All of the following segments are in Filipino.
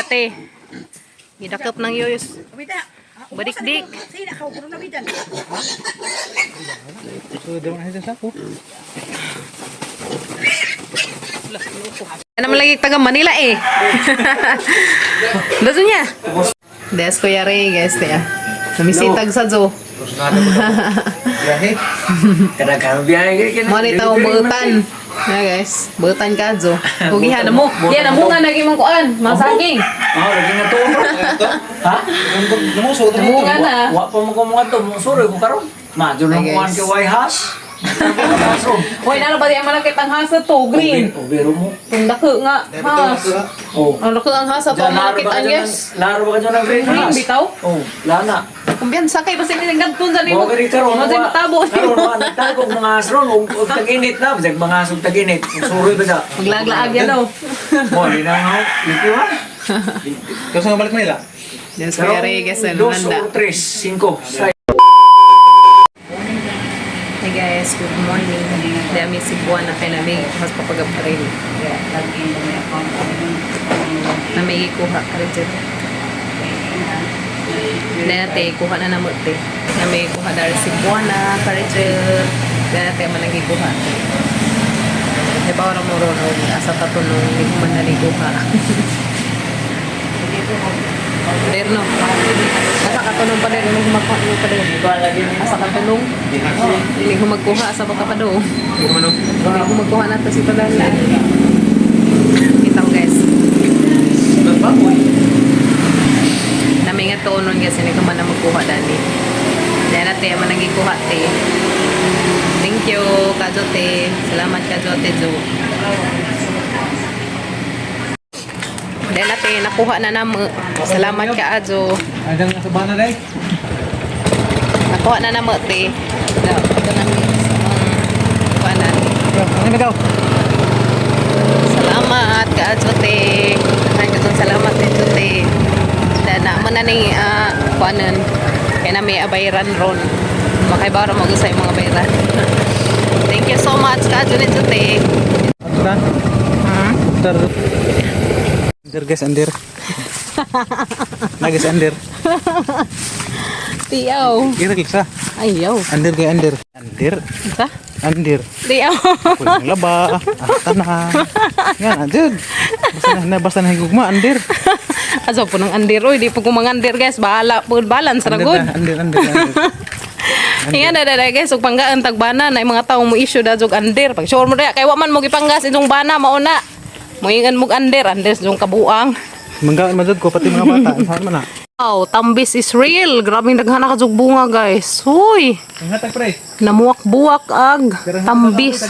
Ate, gidakap ng yoyos. Badik-dik. Ano naman lagi taga Manila eh. Doon niya. Des ko yari guys ya. Namisitag sa Zo. Mo ni tao buutan. Na guys, buutan ka Zo. Ugihan mo. Yan amo nga naging mong kuan, masaging. Lagi nga to. Ha? Amo nga na. Wa pa mo ko mga to, suro ko karon. Major lang Hey, kuan guys. kay White House. Hoy na ba di malaki tang hasa to green. O biro mo. Kung dako nga has. Oh. Ang dako ang hasa to malaki ang yes. Laro ba ka dyan ng green Green house? bitaw. Oh, lana. Kumbiyan sakay basta ni gadton sa nimo. Mo gari karon. Mo sa matabo. Karon nagtago mga asron og tag-init na, bisag mga asron tag-init. Suroy ba sa? Maglaglaag yan daw. Mo di na nga. Lipiw ha. Kasi nga balik Manila. Yes, Kuya Reyes, ano nanda. 2 3 5. Hey guys, good morning. Dami si Buwan na kay namin mas papagap pa rin. Na may ikuha ka rin dyan. Dati, kuha na naman te. Na may ikuha dahil si Buwan na ka rin dyan. Dati, man nag-ikuha. Di ba orang mo ron, asa tatunong hindi ko man nalikuha. Derno. Asa katulong pa din nung magkuha pa din. Asa katulong. Hindi ko magkuha sa baka pa do. Hindi ko magkuha na to si Padala. Kita ko guys. Nami nga tuon guys hindi ko man na magkuha dani. Dahil natin man nagikuha te. Thank you Kajote. Salamat Kajote Jo. Dahil natin, nakuha na namo. Salamat ka, Ajo. Adang nasa bana day. Nakuha na namo, te. Ito na kuha na. Ano daw? Salamat ka, Ajo, te. Salamat, Ajo, te. Dahil naman na ni, kuhanan. Kaya na may abayran ron. Makaibara mo sa mga bayran. Thank you so much, ka, Ajo, te. Ano Under guys, under. Guys, under. Tiyaw. Kira kliksa. Ayaw. Under kay under. Under. Sa? Under. Tiyaw. Kulang laba. Tanah. Yan, jud. Basta na higugma under. Aso po ng andir. Uy, di po ko mga andir guys. Bahala po balance na good. Under. Nga na guys, ug panggaan tagbana na mga tawo mo issue da jog andir. Pag sure mo da kay wa man mo gipanggas itong bana mauna. Moingan mo andir jong kabuang. Manggaan madud ko pati mga bata. Saan man na? Wow, tambis is real. Grabe daghan ka jog bunga guys. Hoy, Ang hatag pre. namuwak-buwak ag tambis.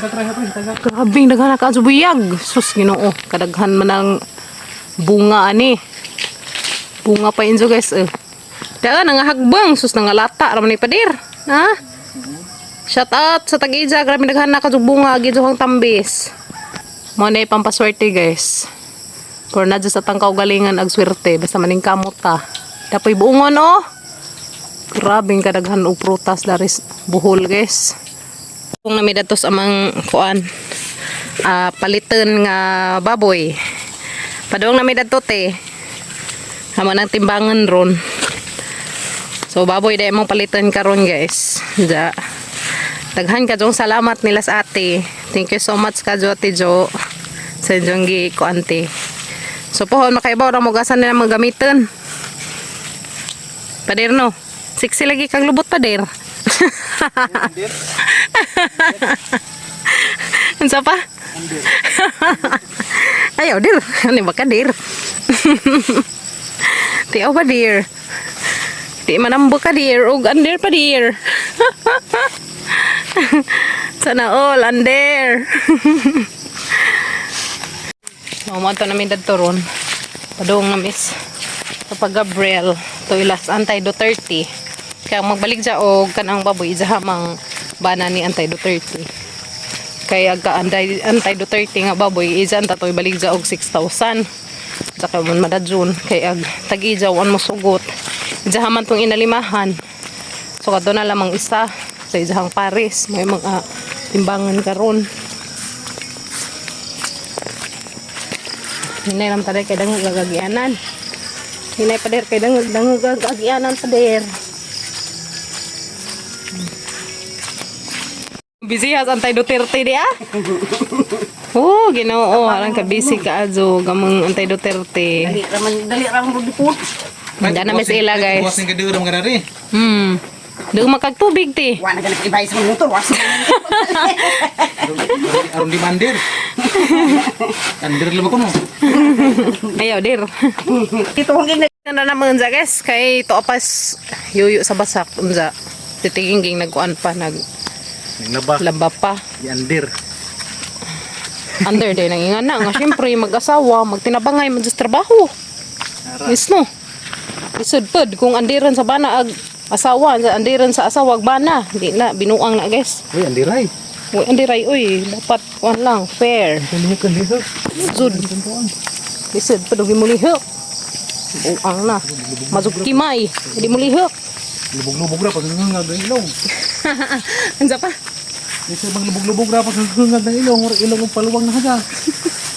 Grabe daghan ka jog buyag. Sus Ginoo, kadaghan man ang bunga ani. Bunga pa injo guys. Daan nga hagbang sus nangalata ra man ni padir. Ha? Shout out sa Tag-Ija, grabe daghan ka jog bunga ag jog tambis. Mo na pampaswerte guys. Por na sa tangkaw galingan ag swerte basta maning kamot ta. Dapoy buongon oh. Grabing kadaghan og prutas daris buhol guys. Kung nami datos amang kuan paliton nga baboy. Padung nami datot eh. Hama nang timbangan ron. So baboy day mong paliton karon guys. Ja. Daghan ka jong salamat nila sa ate. Thank you so much ka Ate Jo sa inyong kuante. So pohon makaibaw ra mo gasan nila magamiton. Pader no. Sexy lagi kang lubot pader. Unsa pa? Ayaw dir. Ano ba ka dir? Tiyaw pa dir. Di manambo ka dir. Ug under pa dir. Sana all under. Mamanto namin dadto ron. Padung namis. Kapag Gabriel, to ilas antay Duterte. Kaya magbalik dya og kanang baboy jahamang bana ni antay Duterte. Kaya ka antay Duterte nga baboy ijan ta toy balik dya og 6,000. Saka man madadjun kay ag tag-ijawan mo sugot. Jahaman tong inalimahan. So kadto na lamang isa sa ijahang Paris, may mga timbangan karon. Hinay lang pader kay dangog gagagianan. Hinay pader kay dangog gagagianan pader. Busy has antay Duterte di ah. Oh, Ginoo, harang ka busy ka azo gamang antay Duterte. Dali raman budipot. Handa na mes ila guys. Kuwasin ka dito mga dari. Dug makagtubig ti. Wala ka nakibay sa motor. Wasa. Aron di mandir. Andir lebo kuno. Ayaw dir. Ito ang gina. Nanda naman unza guys kay to apas yuyo sa basak unza. Titinging nagkuan pa Naglaba. naglaba pa. Di andir. Under day nang ingana nga syempre mag-asawa, magtinabangay man sa trabaho. Yes no. Isod pod kung andiran sa bana ag asawa, andiran sa asawa ag bana, di na binuang na guys. Uy, andiray. Uy, andiray uy, dapat kuan lang fair. Kalihok kalihok. Sud. Isod pod gi mulihok. Buang na. Mazug kimay, di mulihok. Lubog-lubog ra pag ngangag ng ilong. Anza pa? Isa bang lubog-lubog ra pag ngangag ng ilong or ilong ang paluwang na haga.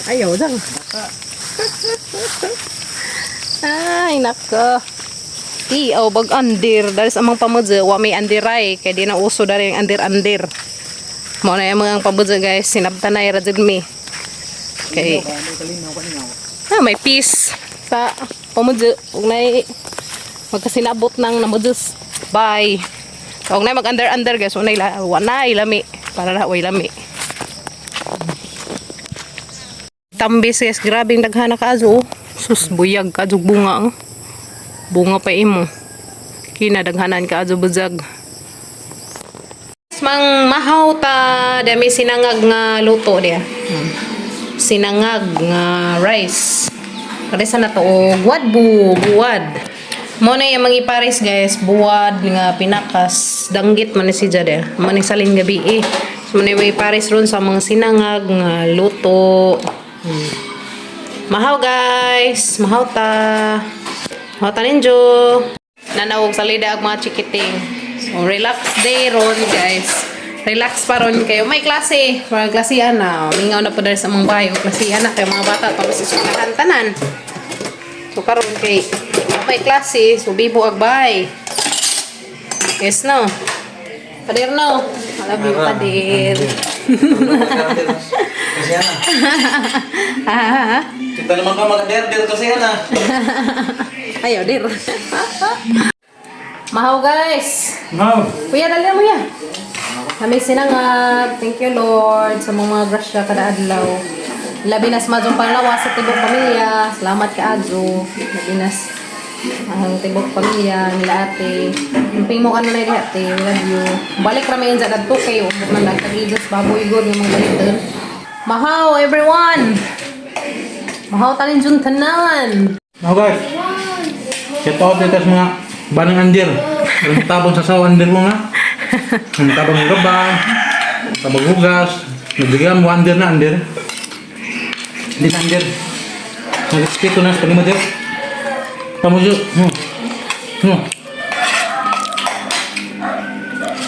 Ayaw dang. Ay, nako. Ti, bag andir. Dari sa mga pamudya, wa may andiray. Kaya di na uso dari yung andir-andir. Mo na yung mga pamudya guys. Sinabtanay rajud mi. Kay, may peace sa pamudya. Huwag na magkasinabot ng namudyos. Bye. Huwag na mag-under-under guys. Huwag na ilami. Para na huwag ilami. Tambis guys, grabing daghana ka azo. Sus, buyag ka azo bunga. Bunga pa imo. Kina daghanan ka azo buzag. Mang mahaw ta dami sinangag nga luto dia. Sinangag nga rice. Kada sa nato buwad buwad. Mo na yung mga ipares guys, buwad nga pinakas, danggit man ni si Jade. Man ni salin gabi eh. So mo na yung ipares ron sa mga sinangag nga luto. Mahaw guys, mahaw ta. Mahaw ta ninyo. Nanawag sa lida ang mga chikiting. So relax day ron guys. Relax pa ron kayo. May klase. Para klasihan na. Mingaw na po dahil sa mga bayo. Klasihan na kayo mga bata. Tapos isukulahan tanan. So karon kay may klase. So bibo agbay. Yes no. Pader no. I love you pader. Kita naman ka mag-der kasi yan ah. Ayaw dir. Mahaw guys. Wow. Kuya dali mo ya. Kami sinangag. Thank you Lord sa mga grasya kada adlaw. Labi nas majong panglawas sa tibok pamilya. Salamat ka Adjo. Labi nas ang tibok pamilya nila ate. Imping mo ka na na ate. We love you. Balik rami yan sa dadto kayo. Huwag man nagkagidos baboy god yung mga balitan. Mahaw everyone. Mahaw talin dyan tanan. Now guys. Shout out dito sa mga banang andir. Ang tabang sa sawa andir mo nga. Ang tabang ng gabang. Tabang hugas. Nagbigyan mo andir na andir. Hindi na andir. Nag-speak ko na sa pag-imadir. Pamujo.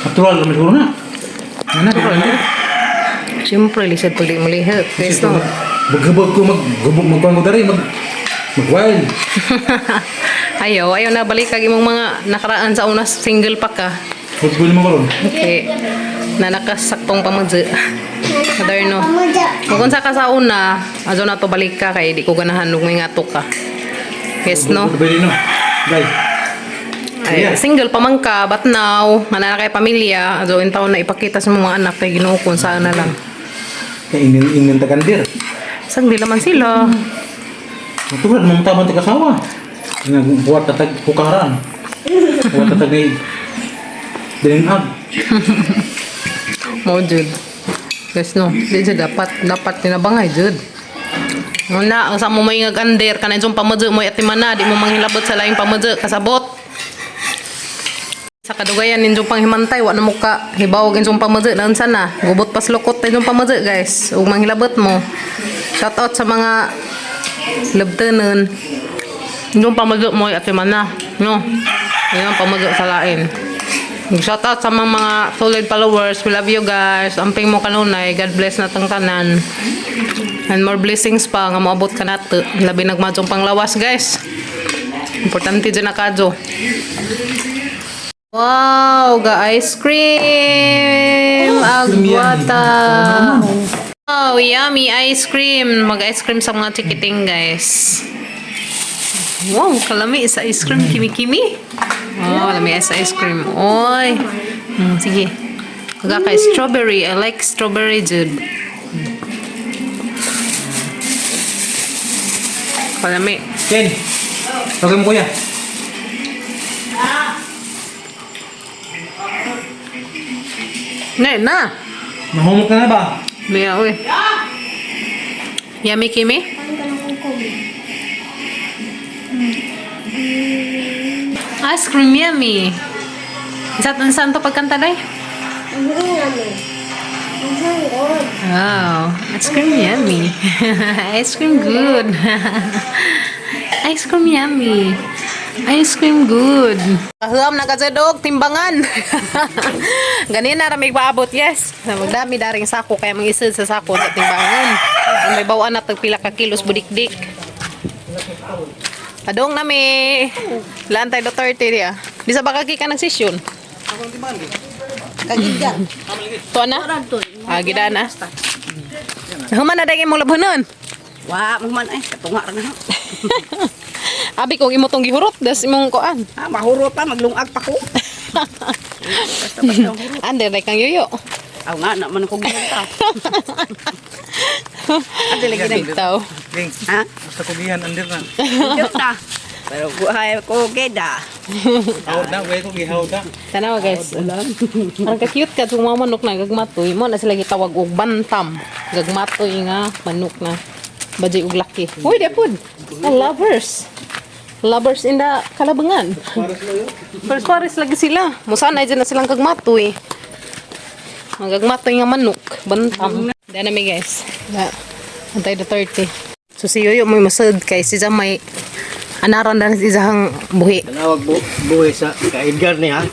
Natural naman siguro na. Ano na? Andir. Siyempre, lisad pag di malihap. Guys, no? Maghabag ko magkuhan ko dari. Mag-wild. Ayaw na balik kag imong mga nakaraan sa unas single pa ka. Huwag mo ko ron. Okay. Na nakasaktong pamudya. Mother no. Kung sa ka sa una, azo na to balik ka kay di ko ganahan ug may ngatok ka. Yes no. Pwede no. Guys. Ay, single pa man ka, but now, manana kay pamilya, azo in taon na ipakita sa mga anak kay Ginoo kung saan na lang. Ingin tagandir. Sang di naman sila. Matulad mong tabang tikasawa. Buat tatag pukaran. Buat tatag ni Dininag. Mo jud. Guys no, di jud dapat tinabangay jud. Muna, ang sa mo may ngag-under kanay jung pamudyo mo yatimana, di mo manghilabot sa laing pamudyo kasabot. Sa kadugayan ninjong panghimantay, wa na mo ka hibawag ninjong pamudyo na unsa na. Gubot pas lukot ninjong pamudyo guys. Ug manghilabot mo. Shout out sa mga labtanon. Ninjong pamudyo mo yatimana, no. Yung pamudyo sa lain. Shout out sa mga solid followers. We love you guys. Amping mo kanunay. God bless na tang tanan. And more blessings pa nga maabot ka nato. Labi nagmadsong panglawas, guys. Importante dyan na kadyo. Wow, ga ice cream! Agwata! Wow, yummy ice cream! Mag-ice cream sa mga chikiting, guys. Wow, kalami sa ice cream. Kimi-kimi. Oh, lami sa ice cream. Oy. Sige. Aga kay strawberry. I like strawberry, Jude. Kalami. Ken, tawagin mo kuya. Ngayon na. Nahumok ka na ba? Maya, uy. Yummy, Kimi? Ice cream yummy. Saan to pagkanta day? Wow, ice cream yummy. Ice cream good. Ice cream yummy. Ice cream good. Kahuam na kasadog, timbangan. Ganina na may paabot, yes. Magdami daring sako, kaya mga isod sa sako sa timbangan. Ang may bawaan na pila ka kilos budikdik. Adong na may lantay do 30 dia. Bisa ba kaki ka ng session? Kagidyan. Tuwa na? Gida na. Human na daging mong labhanon. Wa, man ay, katunga ra na. Abi kong imo tong gihurot, das imong kuan. Mahurot pa, maglungag pa ko. Ande na kang yoyo. Aw nga, naman ko gihunta. Ande lagi nagtaw. King, Ha? basta kugihan, andir na. Diyot na. Pero buhay ko geda. Hawad na, way ko gihawad na. Tanawa guys. Ang ka-cute ka itong mga manok na gagmatoy. Mo na sila gitawag og bantam. Gagmatoy nga manok na bajay og laki. Uy, dapod. Lovers. Lovers in the Kalabangan. Paris lagi sila. Musanay dyan na silang gagmatoy. Ang gagmatoy nga manok. Bantam. Dahil namin guys. Antay the 30. So si Yoyo may masad kay siya may anaran na sa isang buhi. Tanawag buhay sa ka-Edgar ni ha.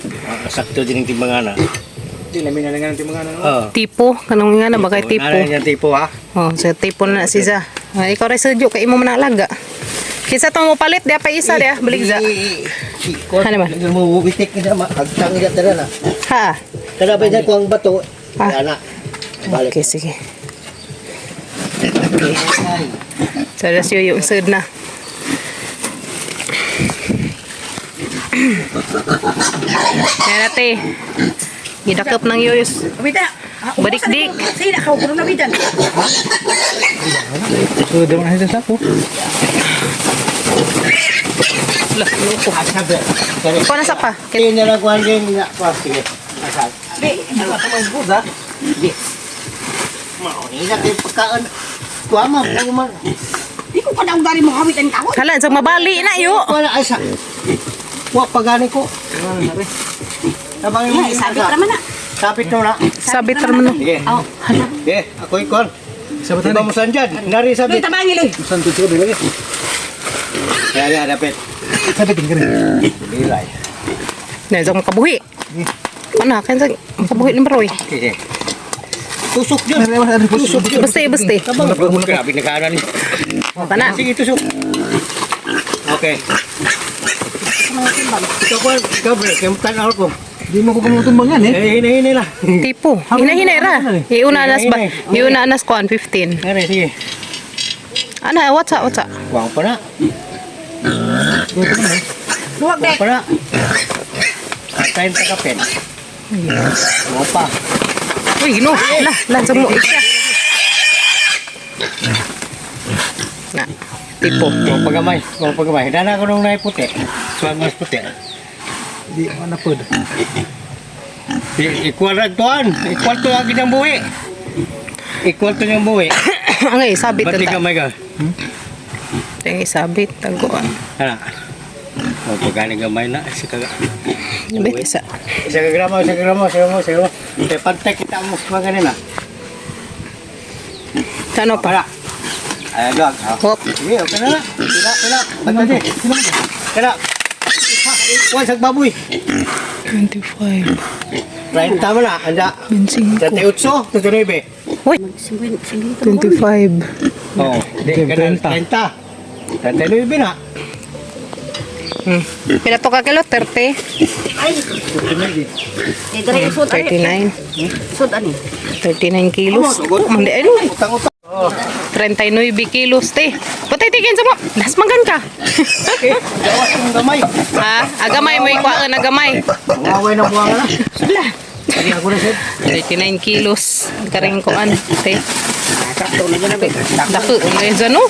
Sakto din ang timbangana. Hindi, lamin na nga ng timbangan. Oo. Tipo, kanong nga na ba kay tipo? Nara niya tipo ha. Oh, so tipo na siya. Ikaw rin sadyo, kay imo man alaga. Kisa to mo palit, diya pa isa diya, baligza. Ano ba? Mo bitik na magtang ida tara na. Ha? Kada ba niya ko ang bato? Ah. Ana. Okay, sige. So, that's yung sud na. Yan nate. Gidakap ng yoyos. Bida. Badik-dik. Sila ka ko na bidan. So, daw na sa sako. Lah, loko. Sabi. Ikaw na sa pa. Kaya niya lang kuhan din nga. Sige. Asal. Di, Ano ka mo buda? Di. Mao ni na kay pagkaan. Kuha mo, man. di ko pa daw dari mo hawit ang tawon. Hala, sa mabali na yo. Wala asa. Wa pagani ko. Tabang Ay, sabi ka naman na. Sapit no na. Sabi naman no. Sige. Aw, hala. Sige, ako ikon. Sabat Di ba mo sandyan? Nari Di sabit. tabangi li. Santo siya, bilagi. Kaya dapit. Sabit yung ganun. Bilay. Na, sa kabuhi. Ano, kaya sa kabuhi ni Baroy. Sige. Tusok yun. Tusok yun. Basta, basta. Tabang. Grabe na kanan. Pana. Sige, tusok. Okay. Ito ko, gabriel, kaya tanaw ko. Di mo ko kumutumbang yan eh. Hinahinay lang. Tipo. Hinahinay ra. Iuna anas ba? Iuna anas ko 15. Nari, sige. Ano, what's up? Wang pa na. Luwag de. Wang pa na. Kain sa kapen. Wang pa. Uy, no. Lansa mo. Na. Tipo. Wang pagamay. Wang pagamay. Dana ko nung naiputi. Suwan mas puti. Di mo na pod. Equal na tuan. Equal to lagi ng buwi. Equal to yung buwi. Ang isabit Ba't di ta. kamay ka? Ang isabit taguan. Ano? Wang pagani gamay na. Isa ka. Bet isa. Isa ka gramo. Kaya pantay kita mo mga ganun na. Ano pa? Para. Ay, dog. Hop. Sige, okay na. Pila. Ba't ba di? Kaya. Huwag sa baboy. 25. Right, tama na. Anda. 25. 38, 39. Uy, Simbin 25. Oh, di ka na 30. 39 na. Pila to ka kilo? 30? Ay, dere yung sud ani. 39. Sud ani. 39 kilos. Mandi ano? Utang-utang. 39 kilos te. Patay tigin sa mo. Das manggan ka. Gawas ng gamay. Ha? Agamay mo ikuha na gamay. Ngaway na buwang na. Sudla. Lagi ako na sir. 39 kilos. Karing kuan te. Sakto na gina be. Dako ungay dyan no?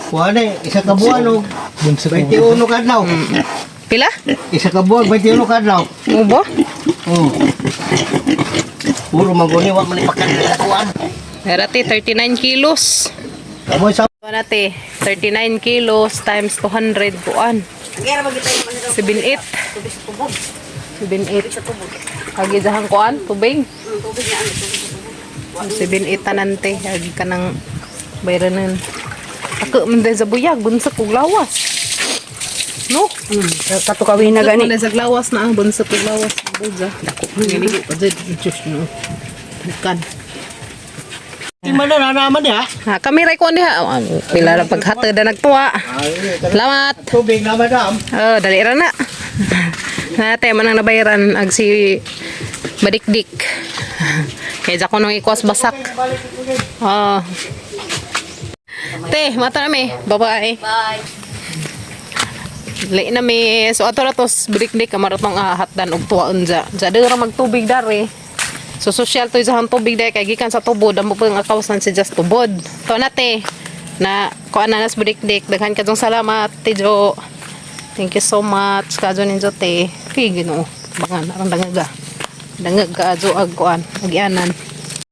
Kuha na isa ka buwan o 21 kadlaw. Pila? Isa ka buwan 21 kadlaw. Mo ba? Oh. Puro maguni wa man ipakan sa kuan. Merati 39 kilos. Kamoy sa Kuha nate 39 kilos times 200 kuan. Agera magitay man nila. 78. Tubig sa tubog. 78. Sa tubog. Agi jahan kuan tubig. Tubig na ano. 78 tanante agi ka nang bayranan. Ako man sa buyag bunsa kog lawas. No? Katukawin na gani. Wala sa lawas na ang bunsa kog lawas. Buja. Dako ngiligo pa jud just no. Bukan. Di man na naman ya. Ha, kami ray ko diha. Pila ra paghatid na nagtuwa. Salamat. Tubig na madam. Oh, dali ra na. Nate man ang nabayaran ag si Badikdik. Kaya ko nung ikwas basak. Oh. Te, mata na mi. Bye-bye. Bye. Lain na mi. So ato na tos Badikdik kamaratong hatdan og tuwaon dya. Dya ra magtubig dari. So social to sa tubig dai kay gikan sa tubod amo pang akawasan si just tubod. To nate na kuan na nas Badikdik daghan kadtong salamat ti Jo. Thank you so much kadto ninyo te. Kay Ginoo. Bangan arang dangaga. Dangag ka adyo ag kuan agianan.